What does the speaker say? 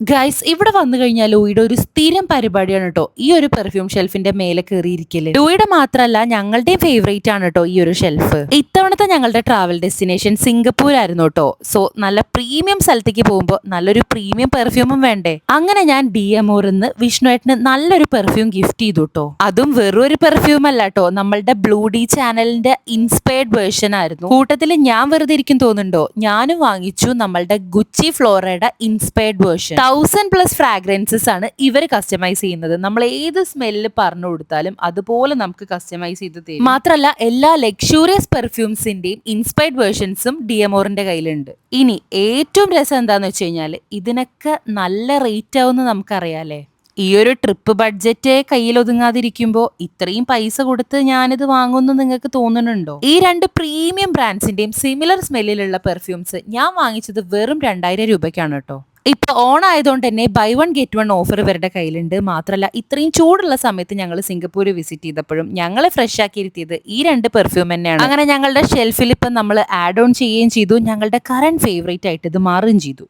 Guys ഇവിടെ വന്നു കഴിഞ്ഞാൽ ലൂയിയുടെ ഒരു സ്ഥിരം പരിപാടിയാണ് കേട്ടോ ഈ ഒരു പെർഫ്യൂം ഷെൽഫിന്റെ മേലെ കയറിയിരിക്കല്. ലൂയിയുടെ മാത്രമല്ല ഞങ്ങളുടെയും ഫേവറേറ്റ് ആണ് കേട്ടോ ഈ ഒരു ഷെൽഫ്. ഇത്തവണത്തെ ഞങ്ങളുടെ ട്രാവൽ ഡെസ്റ്റിനേഷൻ സിംഗപ്പൂർ ആയിരുന്നു കേട്ടോ. സോ നല്ല പ്രീമിയം സ്ഥലത്തേക്ക് പോകുമ്പോൾ നല്ലൊരു പ്രീമിയം പെർഫ്യൂമും വേണ്ടേ. അങ്ങനെ ഞാൻ ഡിഎംഒറിന്ന് വിഷ്ണുവേട്ടന് നല്ലൊരു പെർഫ്യൂം ഗിഫ്റ്റ് ചെയ്തു കേട്ടോ. അതും വെറും ഒരു പെർഫ്യൂം അല്ല കേട്ടോ, നമ്മളുടെ ബ്ലൂ ഡി ചാനലിന്റെ ഇൻസ്പയർഡ് വേർഷൻ ആയിരുന്നു. കൂട്ടത്തിൽ ഞാൻ വെറുതെ ഇരിക്കും തോന്നുന്നുണ്ടോ, ഞാനും വാങ്ങിച്ചു നമ്മളുടെ ഗുച്ചി ഫ്ലോറയുടെ ഇൻസ്പയർഡ് വേർഷൻ. 1000+ ഫ്രാഗ്രൻസസ് ആണ് ഇവർ കസ്റ്റമൈസ് ചെയ്യുന്നത്. നമ്മൾ ഏത് സ്മെല്ല് പറഞ്ഞു കൊടുത്താലും അതുപോലെ നമുക്ക് കസ്റ്റമൈസ് ചെയ്ത് തരും. മാത്രമല്ല എല്ലാ ലക്ഷൂറിയസ് പെർഫ്യൂംസിന്റെയും ഇൻസ്പയർഡ് വേർഷൻസും ഡിഎംഒറിന്റെ കയ്യിലുണ്ട്. ഇനി ഏറ്റവും രസം എന്താന്ന് വെച്ച് കഴിഞ്ഞാൽ ഇതിനൊക്കെ നല്ല റേറ്റ് ആവുമെന്ന് നമുക്കറിയാലേ. ഈ ഒരു ട്രിപ്പ് ബഡ്ജറ്റ് കയ്യിൽ ഒതുങ്ങാതിരിക്കുമ്പോൾ ഇത്രയും പൈസ കൊടുത്ത് ഞാനിത് വാങ്ങുമെന്ന് നിങ്ങൾക്ക് തോന്നുന്നുണ്ടോ? ഈ രണ്ട് പ്രീമിയം ബ്രാൻഡ്സിന്റെയും സിമിലർ സ്മെല്ലിലുള്ള പെർഫ്യൂംസ് ഞാൻ വാങ്ങിച്ചത് വെറും 2000 രൂപയ്ക്കാണ് കേട്ടോ. ഇപ്പൊ ഓൺ ആയതുകൊണ്ട് തന്നെ buy one get one offer ഇവരുടെ കയ്യിലുണ്ട്. മാത്രമല്ല ഇത്രയും ചൂടുള്ള സമയത്ത് ഞങ്ങൾ സിംഗപ്പൂർ വിസിറ്റ് ചെയ്തപ്പോഴും ഞങ്ങളെ ഫ്രഷ് ആക്കി ഇരുത്തിയത് ഈ രണ്ട് പെർഫ്യൂം തന്നെയാണ്. അങ്ങനെ ഞങ്ങളുടെ ഷെൽഫിൽ ഇപ്പം നമ്മൾ ആഡ് ഓൺ ചെയ്യുകയും ചെയ്തു. ഞങ്ങളുടെ കറന്റ് ഫേവറേറ്റ് ആയിട്ട് ഇത് മാറുകയും ചെയ്തു.